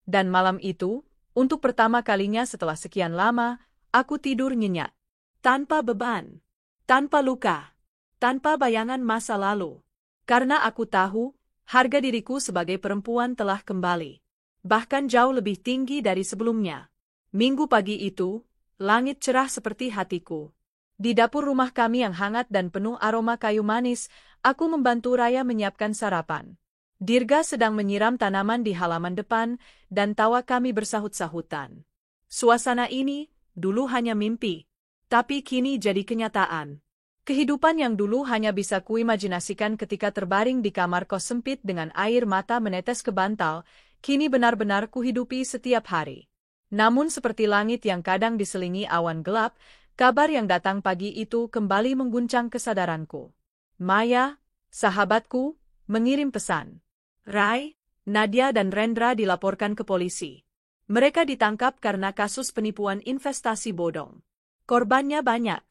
Dan malam itu, untuk pertama kalinya setelah sekian lama, aku tidur nyenyak. Tanpa beban, tanpa luka, tanpa bayangan masa lalu. Karena aku tahu, harga diriku sebagai perempuan telah kembali. Bahkan jauh lebih tinggi dari sebelumnya. Minggu pagi itu, langit cerah seperti hatiku. Di dapur rumah kami yang hangat dan penuh aroma kayu manis, aku membantu Raya menyiapkan sarapan. Dirga sedang menyiram tanaman di halaman depan, dan tawa kami bersahut-sahutan. Suasana ini, dulu hanya mimpi. Tapi kini jadi kenyataan. Kehidupan yang dulu hanya bisa kuimajinasikan ketika terbaring di kamar kos sempit dengan air mata menetes ke bantal, kini benar-benar kuhidupi setiap hari. Namun seperti langit yang kadang diselingi awan gelap, kabar yang datang pagi itu kembali mengguncang kesadaranku. Maya, sahabatku, mengirim pesan. Rai, Nadia dan Rendra dilaporkan ke polisi. Mereka ditangkap karena kasus penipuan investasi bodong. Korbannya banyak.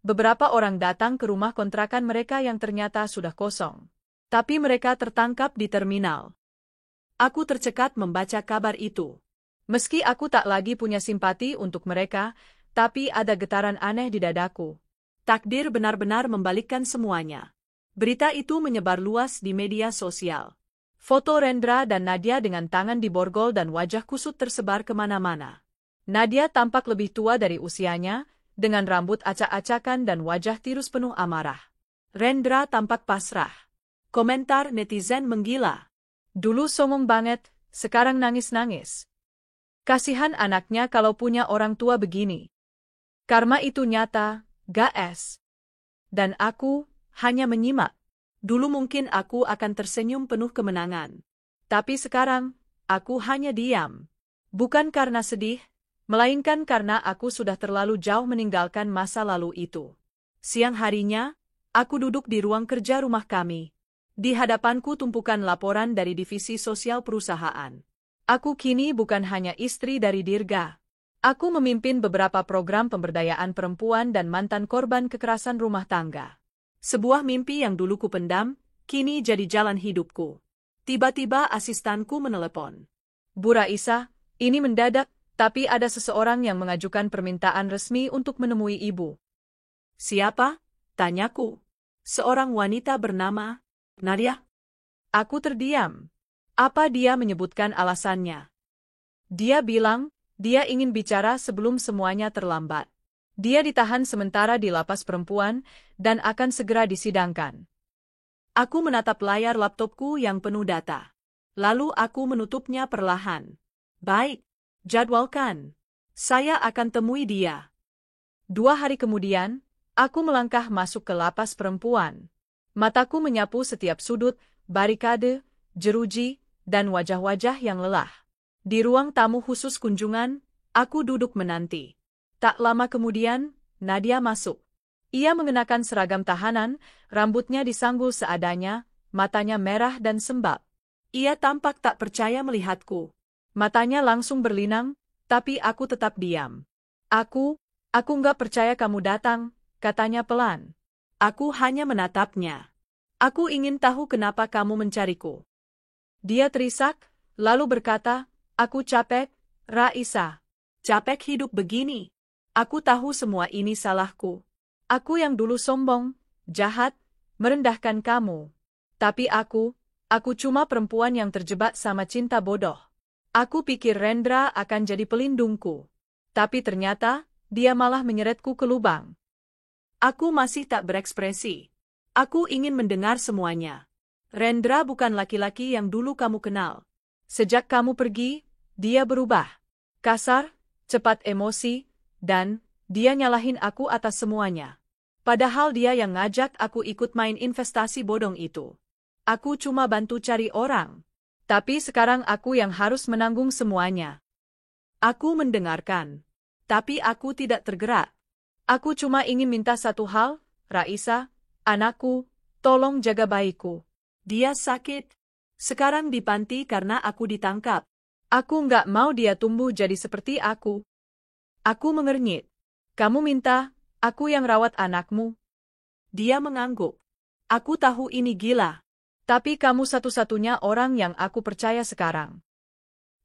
Beberapa orang datang ke rumah kontrakan mereka yang ternyata sudah kosong. Tapi mereka tertangkap di terminal. Aku tercekat membaca kabar itu. Meski aku tak lagi punya simpati untuk mereka, tapi ada getaran aneh di dadaku. Takdir benar-benar membalikkan semuanya. Berita itu menyebar luas di media sosial. Foto Rendra dan Nadia dengan tangan diborgol dan wajah kusut tersebar kemana-mana. Nadia tampak lebih tua dari usianya, dengan rambut acak-acakan dan wajah tirus penuh amarah. Rendra tampak pasrah. Komentar netizen menggila. Dulu songong banget, sekarang nangis-nangis. Kasihan anaknya kalau punya orang tua begini. Karma itu nyata, guys. Dan aku hanya menyimak. Dulu mungkin aku akan tersenyum penuh kemenangan. Tapi sekarang, aku hanya diam. Bukan karena sedih, Melainkan karena aku sudah terlalu jauh meninggalkan masa lalu itu. Siang harinya, aku duduk di ruang kerja rumah kami. Di hadapanku tumpukan laporan dari divisi sosial perusahaan. Aku kini bukan hanya istri dari Dirga. Aku memimpin beberapa program pemberdayaan perempuan dan mantan korban kekerasan rumah tangga. Sebuah mimpi yang dulu kupendam, kini jadi jalan hidupku. Tiba-tiba asistanku menelepon. Bu Raisa, ini mendadak, tapi ada seseorang yang mengajukan permintaan resmi untuk menemui ibu. Siapa? Tanyaku. Seorang wanita bernama Nadia. Aku terdiam. Apa dia menyebutkan alasannya? Dia bilang, dia ingin bicara sebelum semuanya terlambat. Dia ditahan sementara di lapas perempuan dan akan segera disidangkan. Aku menatap layar laptopku yang penuh data. Lalu aku menutupnya perlahan. Baik, jadwalkan. Saya akan temui dia. 2 hari kemudian, aku melangkah masuk ke lapas perempuan. Mataku menyapu setiap sudut, barikade, jeruji, dan wajah-wajah yang lelah. Di ruang tamu khusus kunjungan, aku duduk menanti. Tak lama kemudian, Nadia masuk. Ia mengenakan seragam tahanan, rambutnya disanggul seadanya, matanya merah dan sembab. Ia tampak tak percaya melihatku. Matanya langsung berlinang, tapi aku tetap diam. Aku nggak percaya kamu datang, katanya pelan. Aku hanya menatapnya. Aku ingin tahu kenapa kamu mencariku. Dia terisak, lalu berkata, aku capek, Raisa. Capek hidup begini. Aku tahu semua ini salahku. Aku yang dulu sombong, jahat, merendahkan kamu. Tapi aku cuma perempuan yang terjebak sama cinta bodoh. Aku pikir Rendra akan jadi pelindungku. Tapi ternyata, dia malah menyeretku ke lubang. Aku masih tak berekspresi. Aku ingin mendengar semuanya. Rendra bukan laki-laki yang dulu kamu kenal. Sejak kamu pergi, dia berubah. Kasar, cepat emosi, dan dia nyalahin aku atas semuanya. Padahal dia yang ngajak aku ikut main investasi bodong itu. Aku cuma bantu cari orang. Tapi sekarang aku yang harus menanggung semuanya. Aku mendengarkan. Tapi aku tidak tergerak. Aku cuma ingin minta satu hal, Raisa, anakku, tolong jaga bayiku. Dia sakit. Sekarang di panti karena aku ditangkap. Aku nggak mau dia tumbuh jadi seperti aku. Aku mengernyit. Kamu minta, aku yang rawat anakmu? Dia mengangguk. Aku tahu ini gila. Tapi kamu satu-satunya orang yang aku percaya sekarang.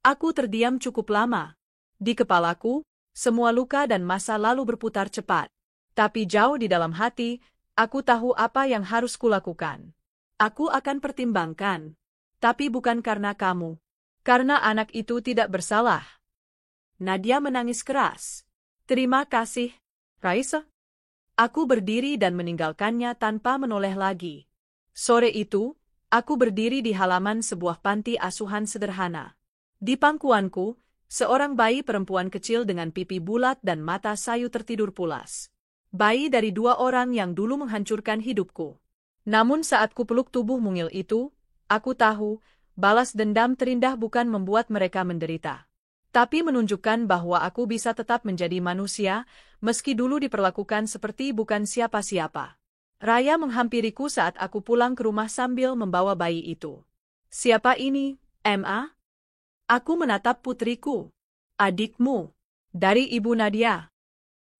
Aku terdiam cukup lama. Di kepalaku, semua luka dan masa lalu berputar cepat. Tapi jauh di dalam hati, aku tahu apa yang harus kulakukan. Aku akan pertimbangkan. Tapi bukan karena kamu. Karena anak itu tidak bersalah. Nadia menangis keras. Terima kasih, Raisa. Aku berdiri dan meninggalkannya tanpa menoleh lagi. Sore itu, aku berdiri di halaman sebuah panti asuhan sederhana. Di pangkuanku, seorang bayi perempuan kecil dengan pipi bulat dan mata sayu tertidur pulas. Bayi dari 2 orang yang dulu menghancurkan hidupku. Namun saat kupeluk tubuh mungil itu, aku tahu, balas dendam terindah bukan membuat mereka menderita. Tapi menunjukkan bahwa aku bisa tetap menjadi manusia, meski dulu diperlakukan seperti bukan siapa-siapa. Raya menghampiriku saat aku pulang ke rumah sambil membawa bayi itu. Siapa ini, Ma? Aku menatap putriku. Adikmu. Dari Ibu Nadia.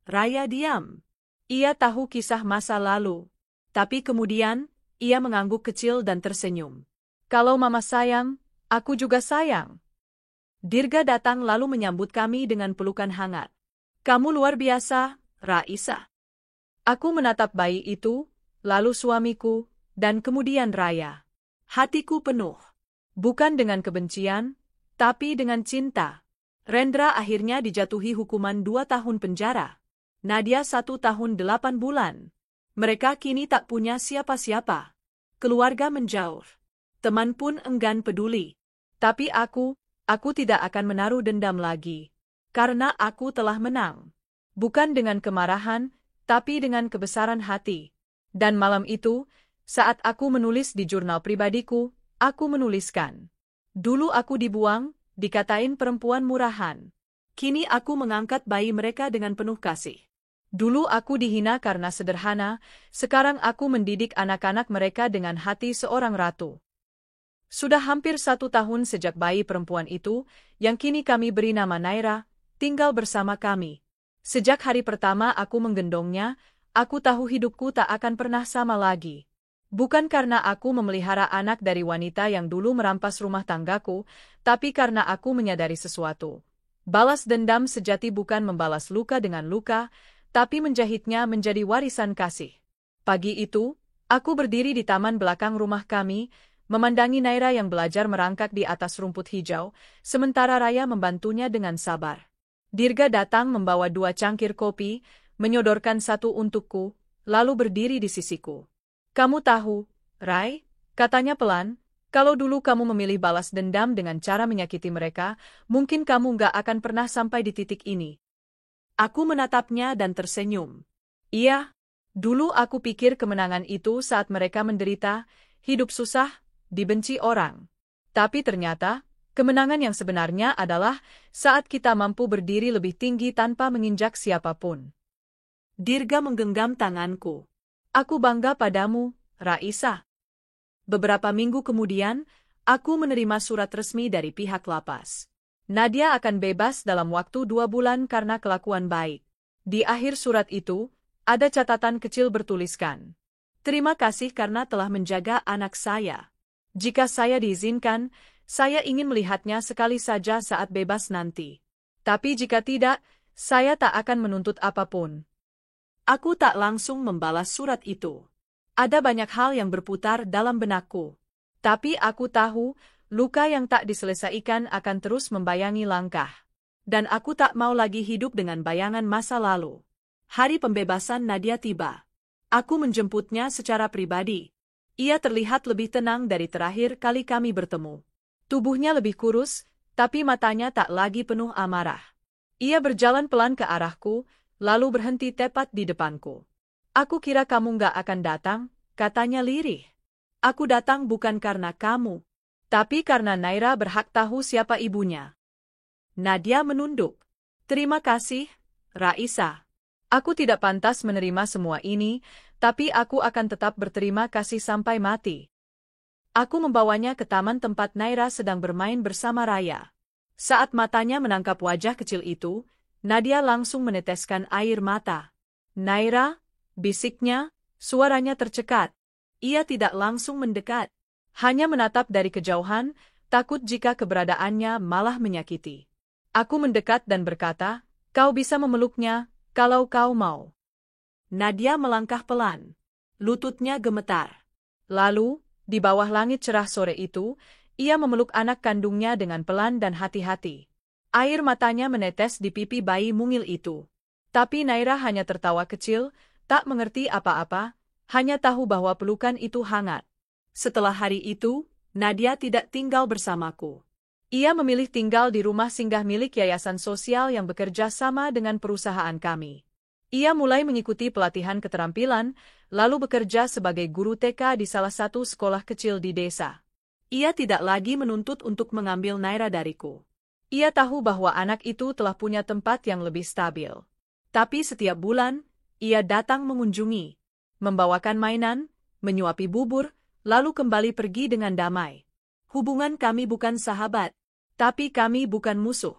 Raya diam. Ia tahu kisah masa lalu. Tapi kemudian, ia mengangguk kecil dan tersenyum. Kalau Mama sayang, aku juga sayang. Dirga datang lalu menyambut kami dengan pelukan hangat. Kamu luar biasa, Raisa. Aku menatap bayi itu, lalu suamiku, dan kemudian Raya. Hatiku penuh. Bukan dengan kebencian, tapi dengan cinta. Rendra akhirnya dijatuhi hukuman 2 tahun penjara. Nadia 1 tahun 8 bulan. Mereka kini tak punya siapa-siapa. Keluarga menjauh. Teman pun enggan peduli. Tapi aku tidak akan menaruh dendam lagi. Karena aku telah menang. Bukan dengan kemarahan, tapi dengan kebesaran hati. Dan malam itu, saat aku menulis di jurnal pribadiku, aku menuliskan. Dulu aku dibuang, dikatain perempuan murahan. Kini aku mengangkat bayi mereka dengan penuh kasih. Dulu aku dihina karena sederhana, sekarang aku mendidik anak-anak mereka dengan hati seorang ratu. Sudah hampir 1 tahun sejak bayi perempuan itu, yang kini kami beri nama Naira, tinggal bersama kami. Sejak hari pertama aku menggendongnya, aku tahu hidupku tak akan pernah sama lagi. Bukan karena aku memelihara anak dari wanita yang dulu merampas rumah tanggaku, tapi karena aku menyadari sesuatu. Balas dendam sejati bukan membalas luka dengan luka, tapi menjahitnya menjadi warisan kasih. Pagi itu, aku berdiri di taman belakang rumah kami, memandangi Naira yang belajar merangkak di atas rumput hijau, sementara Raya membantunya dengan sabar. Dirga datang membawa 2 cangkir kopi, menyodorkan 1 untukku, lalu berdiri di sisiku. Kamu tahu, Rai, katanya pelan, kalau dulu kamu memilih balas dendam dengan cara menyakiti mereka, mungkin kamu nggak akan pernah sampai di titik ini. Aku menatapnya dan tersenyum. Iya, dulu aku pikir kemenangan itu saat mereka menderita, hidup susah, dibenci orang. Tapi ternyata, kemenangan yang sebenarnya adalah saat kita mampu berdiri lebih tinggi tanpa menginjak siapapun. Dirga menggenggam tanganku. Aku bangga padamu, Raisa. Beberapa minggu kemudian, aku menerima surat resmi dari pihak lapas. Nadia akan bebas dalam waktu 2 bulan karena kelakuan baik. Di akhir surat itu, ada catatan kecil bertuliskan, "Terima kasih karena telah menjaga anak saya. Jika saya diizinkan, saya ingin melihatnya sekali saja saat bebas nanti. Tapi jika tidak, saya tak akan menuntut apapun." Aku tak langsung membalas surat itu. Ada banyak hal yang berputar dalam benakku. Tapi aku tahu, luka yang tak diselesaikan akan terus membayangi langkah. Dan aku tak mau lagi hidup dengan bayangan masa lalu. Hari pembebasan Nadia tiba. Aku menjemputnya secara pribadi. Ia terlihat lebih tenang dari terakhir kali kami bertemu. Tubuhnya lebih kurus, tapi matanya tak lagi penuh amarah. Ia berjalan pelan ke arahku, lalu berhenti tepat di depanku. "Aku kira kamu nggak akan datang," katanya lirih. "Aku datang bukan karena kamu, tapi karena Naira berhak tahu siapa ibunya." Nadia menunduk. "Terima kasih, Raisa. Aku tidak pantas menerima semua ini, tapi aku akan tetap berterima kasih sampai mati." Aku membawanya ke taman tempat Naira sedang bermain bersama Raya. Saat matanya menangkap wajah kecil itu, Nadia langsung meneteskan air mata. "Naira," bisiknya, suaranya tercekat. Ia tidak langsung mendekat, hanya menatap dari kejauhan, takut jika keberadaannya malah menyakiti. Aku mendekat dan berkata, "Kau bisa memeluknya, kalau kau mau." Nadia melangkah pelan. Lututnya gemetar. Lalu, di bawah langit cerah sore itu, ia memeluk anak kandungnya dengan pelan dan hati-hati. Air matanya menetes di pipi bayi mungil itu. Tapi Naira hanya tertawa kecil, tak mengerti apa-apa, hanya tahu bahwa pelukan itu hangat. Setelah hari itu, Nadia tidak tinggal bersamaku. Ia memilih tinggal di rumah singgah milik yayasan sosial yang bekerja sama dengan perusahaan kami. Ia mulai mengikuti pelatihan keterampilan, lalu bekerja sebagai guru TK di salah satu sekolah kecil di desa. Ia tidak lagi menuntut untuk mengambil Naira dariku. Ia tahu bahwa anak itu telah punya tempat yang lebih stabil. Tapi setiap bulan, ia datang mengunjungi, membawakan mainan, menyuapi bubur, lalu kembali pergi dengan damai. Hubungan kami bukan sahabat, tapi kami bukan musuh.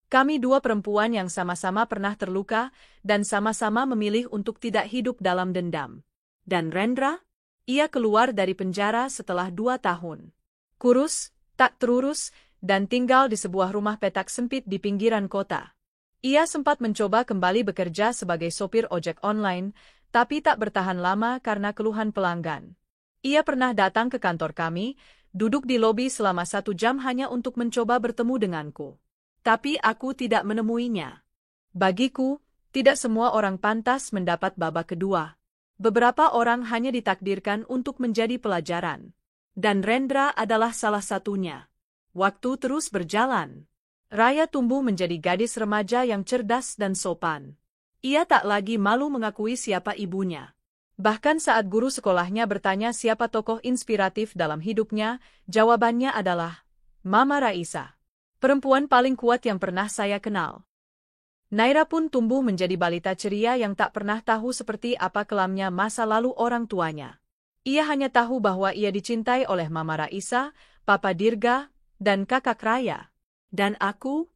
Kami 2 perempuan yang sama-sama pernah terluka, dan sama-sama memilih untuk tidak hidup dalam dendam. Dan Rendra? Ia keluar dari penjara setelah 2 tahun. Kurus, tak terurus, dan tinggal di sebuah rumah petak sempit di pinggiran kota. Ia sempat mencoba kembali bekerja sebagai sopir ojek online, tapi tak bertahan lama karena keluhan pelanggan. Ia pernah datang ke kantor kami, duduk di lobi selama 1 jam hanya untuk mencoba bertemu denganku. Tapi aku tidak menemuinya. Bagiku, tidak semua orang pantas mendapat babak kedua. Beberapa orang hanya ditakdirkan untuk menjadi pelajaran. Dan Rendra adalah salah satunya. Waktu terus berjalan. Raya tumbuh menjadi gadis remaja yang cerdas dan sopan. Ia tak lagi malu mengakui siapa ibunya. Bahkan saat guru sekolahnya bertanya siapa tokoh inspiratif dalam hidupnya, jawabannya adalah, "Mama Raisa. Perempuan paling kuat yang pernah saya kenal." Naira pun tumbuh menjadi balita ceria yang tak pernah tahu seperti apa kelamnya masa lalu orang tuanya. Ia hanya tahu bahwa ia dicintai oleh Mama Raisa, Papa Dirga, dan Kakak Raya. Dan aku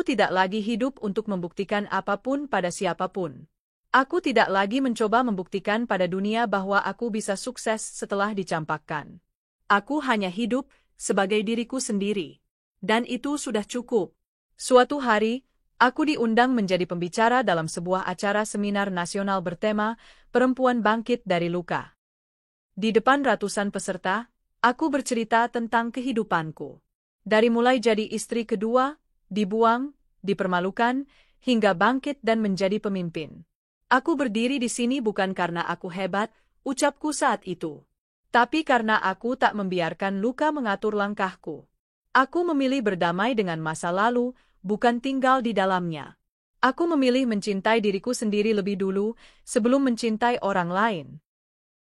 tidak lagi hidup untuk membuktikan apapun pada siapapun. Aku tidak lagi mencoba membuktikan pada dunia bahwa aku bisa sukses setelah dicampakkan. Aku hanya hidup sebagai diriku sendiri. Dan itu sudah cukup. Suatu hari, aku diundang menjadi pembicara dalam sebuah acara seminar nasional bertema Perempuan Bangkit dari Luka. Di depan ratusan peserta, aku bercerita tentang kehidupanku. Dari mulai jadi istri kedua, dibuang, dipermalukan, hingga bangkit dan menjadi pemimpin. Aku berdiri di sini bukan karena aku hebat, ucapku saat itu. Tapi karena aku tak membiarkan luka mengatur langkahku. Aku memilih berdamai dengan masa lalu, bukan tinggal di dalamnya. Aku memilih mencintai diriku sendiri lebih dulu, sebelum mencintai orang lain.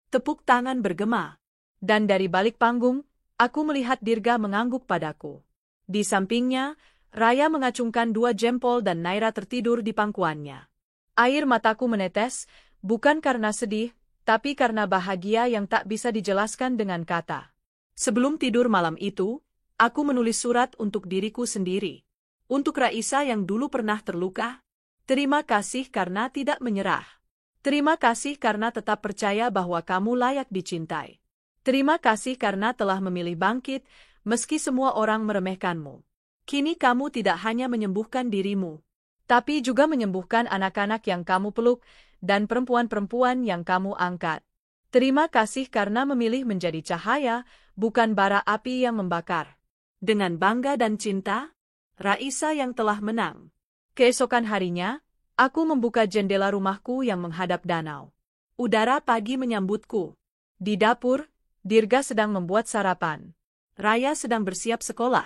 Tepuk tangan bergema. Dan dari balik panggung, aku melihat Dirga mengangguk padaku. Di sampingnya, Raya mengacungkan 2 jempol dan Naira tertidur di pangkuannya. Air mataku menetes, bukan karena sedih, tapi karena bahagia yang tak bisa dijelaskan dengan kata. Sebelum tidur malam itu, aku menulis surat untuk diriku sendiri. Untuk Raisa yang dulu pernah terluka, terima kasih karena tidak menyerah. Terima kasih karena tetap percaya bahwa kamu layak dicintai. Terima kasih karena telah memilih bangkit, meski semua orang meremehkanmu. Kini kamu tidak hanya menyembuhkan dirimu, tapi juga menyembuhkan anak-anak yang kamu peluk dan perempuan-perempuan yang kamu angkat. Terima kasih karena memilih menjadi cahaya, bukan bara api yang membakar. Dengan bangga dan cinta, Raisa yang telah menang. Keesokan harinya, aku membuka jendela rumahku yang menghadap danau. Udara pagi menyambutku. Di dapur, Dirga sedang membuat sarapan. Raya sedang bersiap sekolah.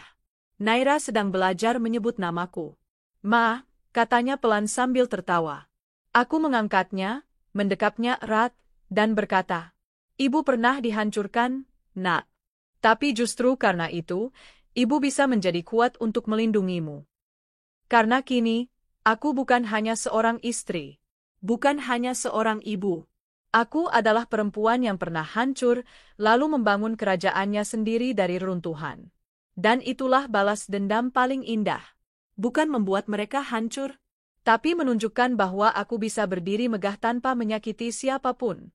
Naira sedang belajar menyebut namaku. Ma, katanya pelan sambil tertawa. Aku mengangkatnya, mendekapnya erat, dan berkata, Ibu pernah dihancurkan, Nak. Tapi justru karena itu, Ibu bisa menjadi kuat untuk melindungimu. Karena kini, aku bukan hanya seorang istri. Bukan hanya seorang ibu. Aku adalah perempuan yang pernah hancur, lalu membangun kerajaannya sendiri dari reruntuhan. Dan itulah balas dendam paling indah. Bukan membuat mereka hancur, tapi menunjukkan bahwa aku bisa berdiri megah tanpa menyakiti siapapun.